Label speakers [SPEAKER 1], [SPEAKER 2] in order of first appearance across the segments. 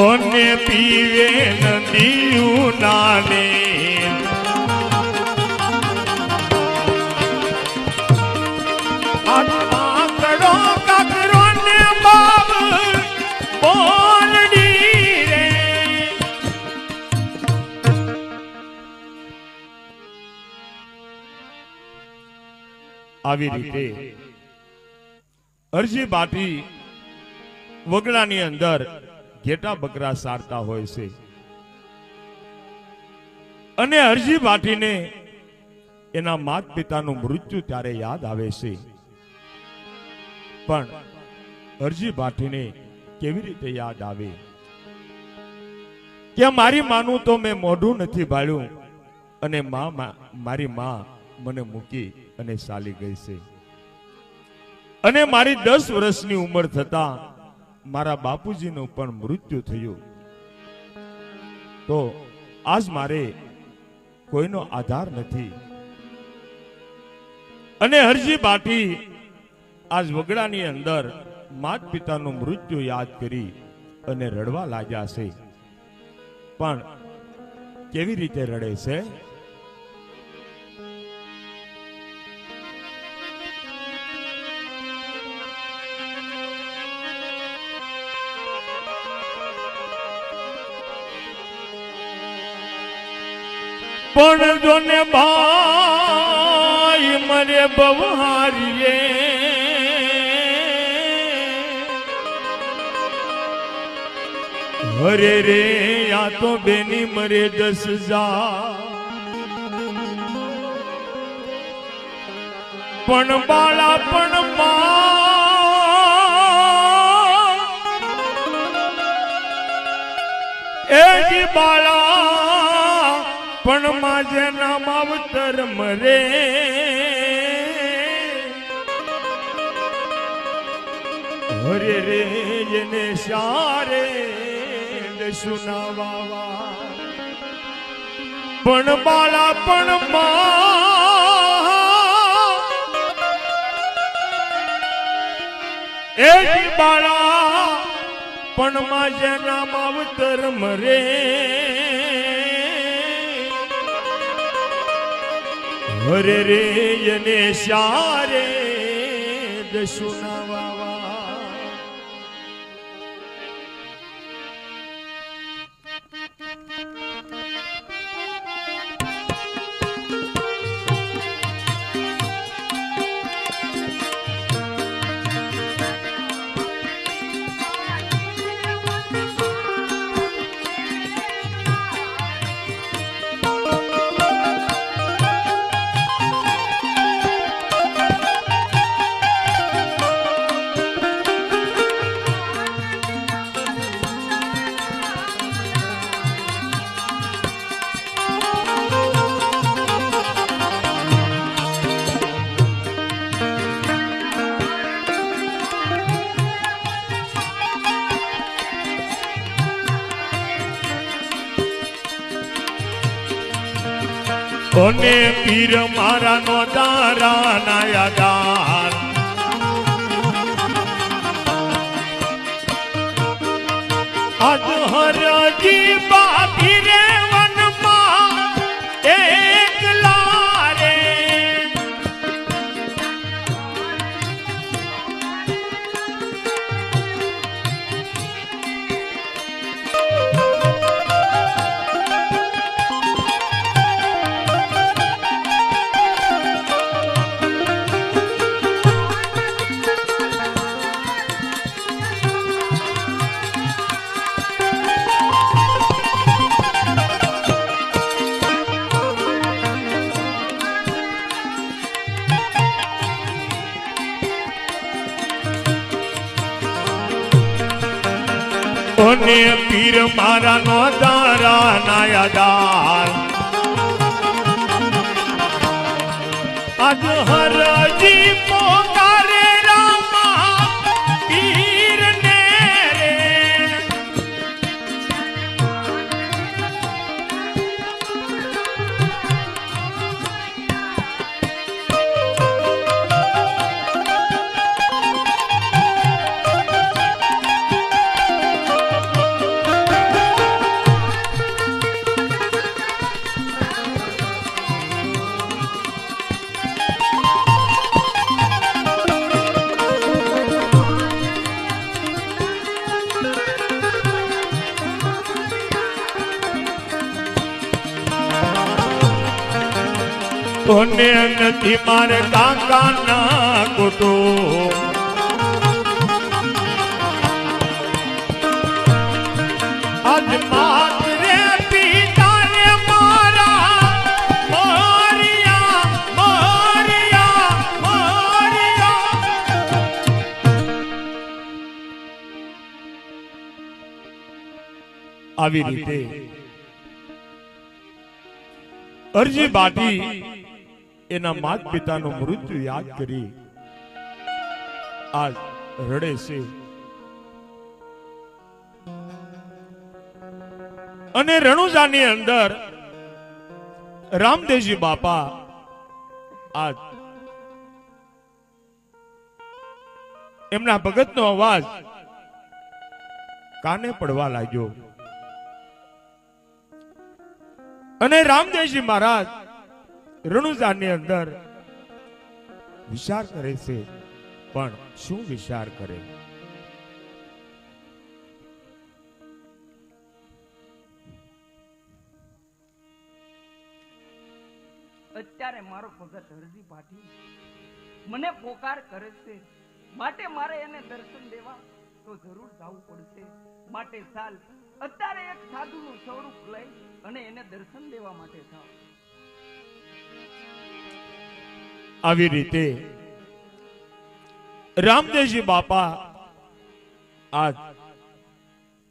[SPEAKER 1] ઓને પીવે નદીયું નાને આકડો કાકરો ને બાબ બોલડી રે આવી રીતે અરજી બાટી વગડાની અંદર ઘેટા બકરા સારતા હોય છે અને અરજી બાટીને એના માત પિતાનું મૃત્યુ ત્યારે યાદ આવે છે પણ અરજી બાટીને કેવી રીતે યાદ આવે કે મારી માનું તો મેં મોઢું નથી ભાળ્યું અને મારી માં મને મૂકી અને ચાલી ગઈ છે અને મારી 10 વર્ષની ઉંમર થતા મારા બાપુજીનું પણ મૃત્યુ થયું તો આજ મારે કોઈનો આધાર નથી અને હરજી બાટી આજ વગડાની અંદર માત પિતાનું મૃત્યુ યાદ કરી અને રડવા લાગ્યા છે પણ કેવી રીતે રડે છે પણ જોને ભાઈ મરે બવહારીએ હરે રે આ તો બેની મરે 10,000 પણ બાળા પણ માં એજી બાળા પણ માજે નામ અવતર મરે હરે રે એને સારે સુનાવા પણ બાળા પણ એ બાળા પણ માજે નામ અવતર મરે હરે રે એને સારે દશુનાવા કોને પીર મારા નો દારા નાયાદાર આજ હરજી બાકી રે વનમાં એકલા રે કોને પીર મારા નો દારા નાયાદાર આજ હરજી પોકારે રામા પીર ને રે અને નથી મારે કાકાના કોટો આજ માત રે પિતાને મારા મારિયા મારિયા મારિયા આવી રીતે અરજી બાટી એના માત પિતાનું મૃત્યુ યાદ કરી આજ રડે છે અને રણુજાની અંદર રામદેવજી બાપા આજ એમના ભગતનો અવાજ કાને પડવા લાગ્યો અને રામદેવજી મહારાજ રણુજાની અંદર વિચાર કરે છે પણ શું વિચાર કરે
[SPEAKER 2] અત્યારે મારો ભગત હરજી પાટી મને પોકાર કરે છે માટે મારે એને દર્શન દેવા તો જરૂર જવું પડશે માટે ચાલ અત્યારે એક સાધુનું સ્વરૂપ લઈ અને એને દર્શન દેવા માટે જાવ
[SPEAKER 1] આવી રીતે રામદેવજી બાપા આજ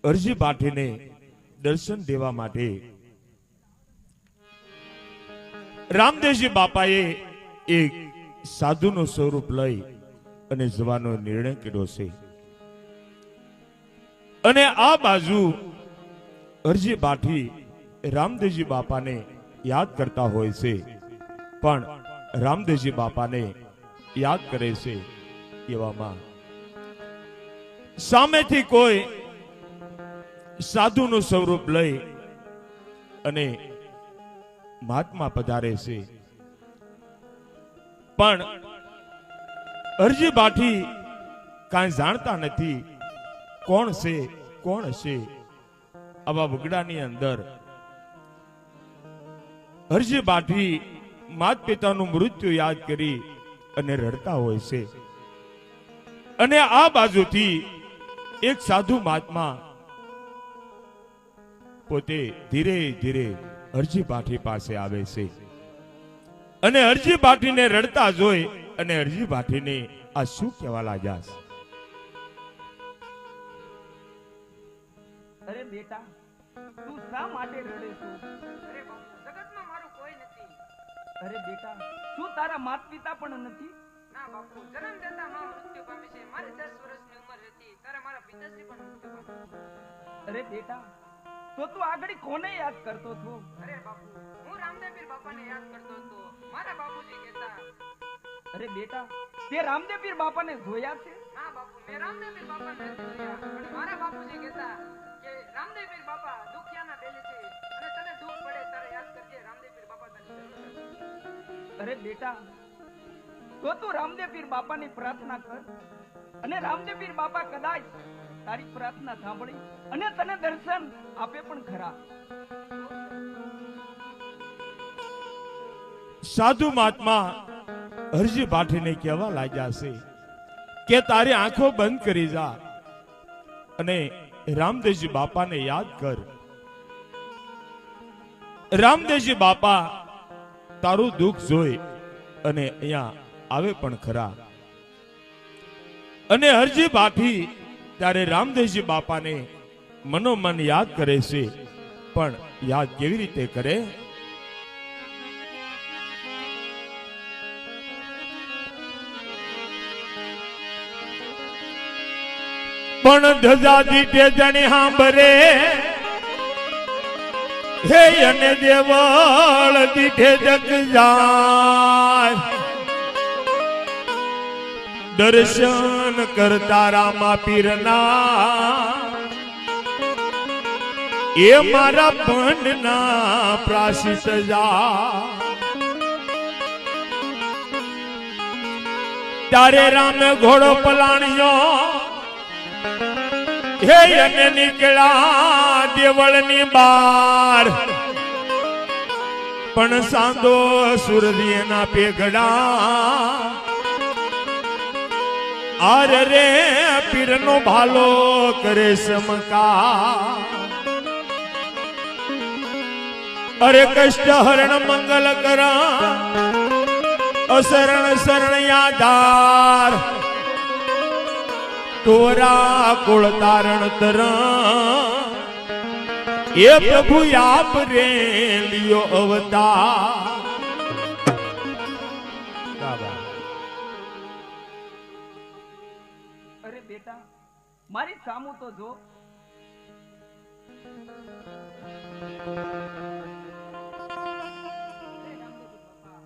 [SPEAKER 1] અરજી પાઠીને દર્શન દેવા માટે રામદેવજી બાપાએ એક સાધુનું સ્વરૂપ લઈ અને જવાનો નિર્ણય કર્યો છે અને આ બાજુ અરજી પાઠી રામદેવજી બાપાને યાદ કરતા હોય છે પણ રામદેવજી બાપાને યાદ કરે છે એવામાં સામેથી કોઈ સાધુનું સ્વરૂપ લઈ અને મહાત્મા પધારે છે પણ અરજી બાઠી કાંઈ જાણતા નથી કોણ છે કોણ હશે આવા વગડાની અંદર અરજી બાઠી માત પિતાનું મૃત્યુ યાદ કરી અને રડતા હોય છે અને આ બાજુથી એક સાધુ મહાત્મા પોતે ધીરે ધીરે અરજી પાઠી પાસે આવે છે અને અરજી પાઠીને રડતા જોઈ અને અરજી પાઠીને આ શું કહેવા લાગ્યા છે?
[SPEAKER 2] અરે બેટા તું શા માટે રડે છો?
[SPEAKER 3] અરે બાપુ જગતમાં મારું કોઈ નથી.
[SPEAKER 2] અરે બેટા શું તારા માતા પિતા પણ નથી?
[SPEAKER 3] ના બાપુ જન્મ દેતા માં મૃત્યુ પામી છે. મારી 10 વર્ષની ઉંમર હતી ત્યારે મારા પિતાશ્રી પણ મૃત્યુ પામ્યા.
[SPEAKER 2] અરે બેટા તો તું આગળ કોને યાદ કરતો હતો?
[SPEAKER 3] અરે બાપુ હું રામદેવપીર બાપાને યાદ કરતો હતો. મારા બાપુજી કહેતા.
[SPEAKER 2] અરે બેટા તે રામદેવપીર બાપાને જોયા છે?
[SPEAKER 3] ના બાપુ મેં રામદેવપીર બાપાને નથી જોયા. અને મારા બાપુજી કહેતા કે રામદેવપીર બાપા દુખિયાના ડેલી છે અને તને દુઃખ પડે ત્યારે યાદ કરજે રામદેવપીર બાપા તને જરૂર કરશે.
[SPEAKER 2] અરે બેટા તો તું રામદેવપીર બાપાની પ્રાર્થના કર અને રામદેવપીર બાપા કદાચ તારી પ્રાર્થના સાંભળી અને તને દર્શન આપે પણ ખરા.
[SPEAKER 1] સાધુ મહાત્મા અરજી પાઠીને કહેવા લાગ્યા છે કે તારી આંખો બંધ કરી જા અને રામદેવજી બાપાને યાદ કર. રામદેવજી બાપા તારું દુઃખ જોઈ અને અહીંયા આવે પણ ખરા. અને અરજી પાઠી ત્યારે રામદેવજી બાપાને મનોમન યાદ કરે છે પણ યાદ કેવી રીતે કરે? પણ ધજા દીઠે જણી હાંભરે હે અને દેવળ દીઠે જગ જાય. દર્શન કરતા રામા પીરના એ મારા પંડના પ્રાશિત જા. તારે રામે ઘોડો પલાણ્યો હે અને નીકળ્યા દેવળની બાર. પણ સાંદો સૂરજના પેગડા આર રે પીરનો ભાલો કરે સમકા અરે કષ્ટ હરણ મંગલ કરા અશરણ શરણ યાદાર તોરા કુળ તારણ તરા એ પ્રભુ આપ રે લિયો અવતાર.
[SPEAKER 2] અરે બેટા મારી સામું તો જો.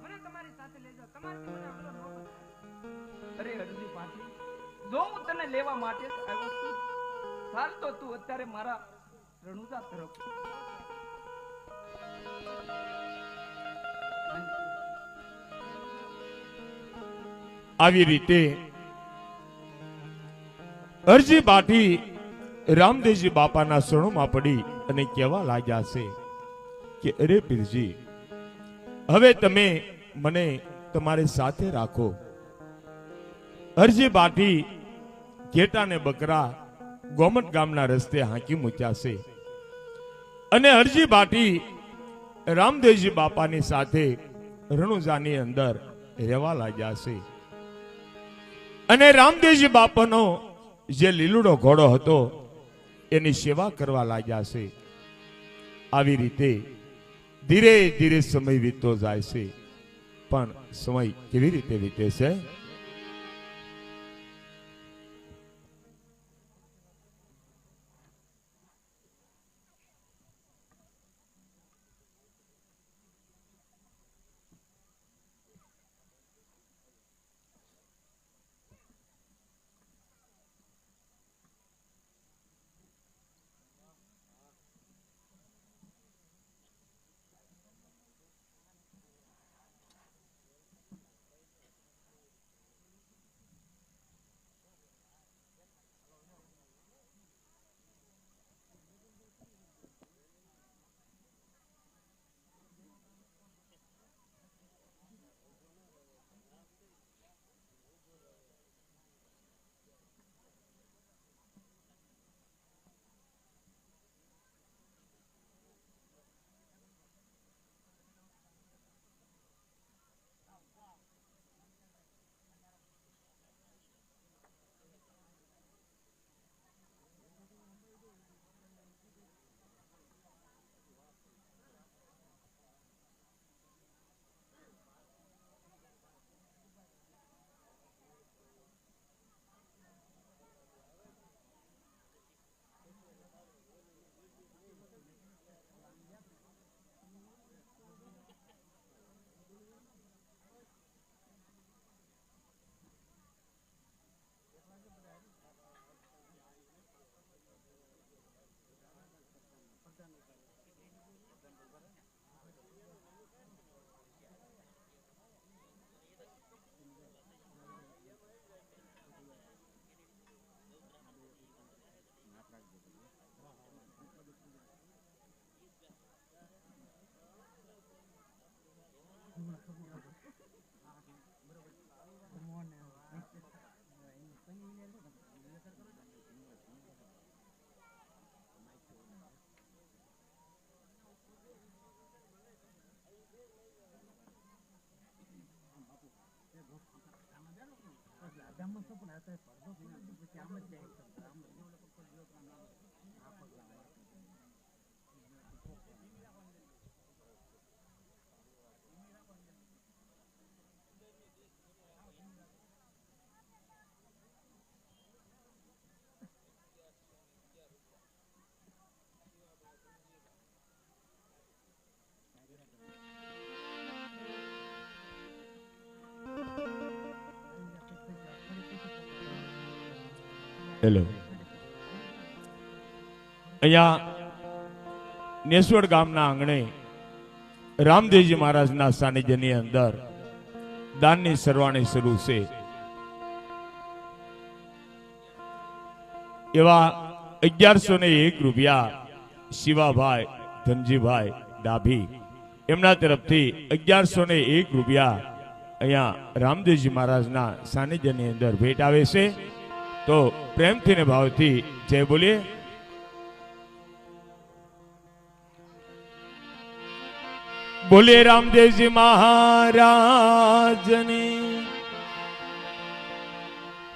[SPEAKER 3] મને તમારી સાથે લઈ જાઓ. તમારાથી મને અગલો ન બને.
[SPEAKER 2] અરે હરજી પાછી જો હું તને લેવા માટે જ આવ્યો છું. ચાલ તો તું અત્યારે મારા રણુજા તરફ.
[SPEAKER 1] આવી રીતે અરજી બાટી રામદેવજી બાપાના શરણોમાં પડી અને કહેવા લાગ્યા છે કે અરે પીરજી, હવે તમે મને તમારી સાથે રાખો. અરજી બાટી ઘેટા ને બકરા ગોમત ગામના રસ્તે હાંકી મૂક્યા છે અને અરજી બાટી રામદેવજી બાપાની સાથે રણુજાની અંદર રહેવા લાગ્યા છે. અને રામદેવજી બાપાનો જે લીલુડો ઘોડો હતો એની સેવા કરવા લાગ્યા છે. આવી રીતે ધીરે ધીરે સમય વીતતો જાય છે. પણ સમય કેવી રીતે વીતે છે? હેલો, અહીંયા નેસવડ ગામના આંગણે રામદેવજી મહારાજના સાનિધ્યની અંદર દાનની સરવાણી શરૂ છે. એવા 1101 રૂપિયા શિવાભાઈ ધનજીભાઈ ડાભી એમના તરફથી 1101 રૂપિયા અહીંયા રામદેવજી મહારાજના સાનિધ્યની અંદર ભેટ આવે છે. તો પ્રેમથી ને ભાવથી જય બોલીએ. બોલે રામદેવજી મહારાજની.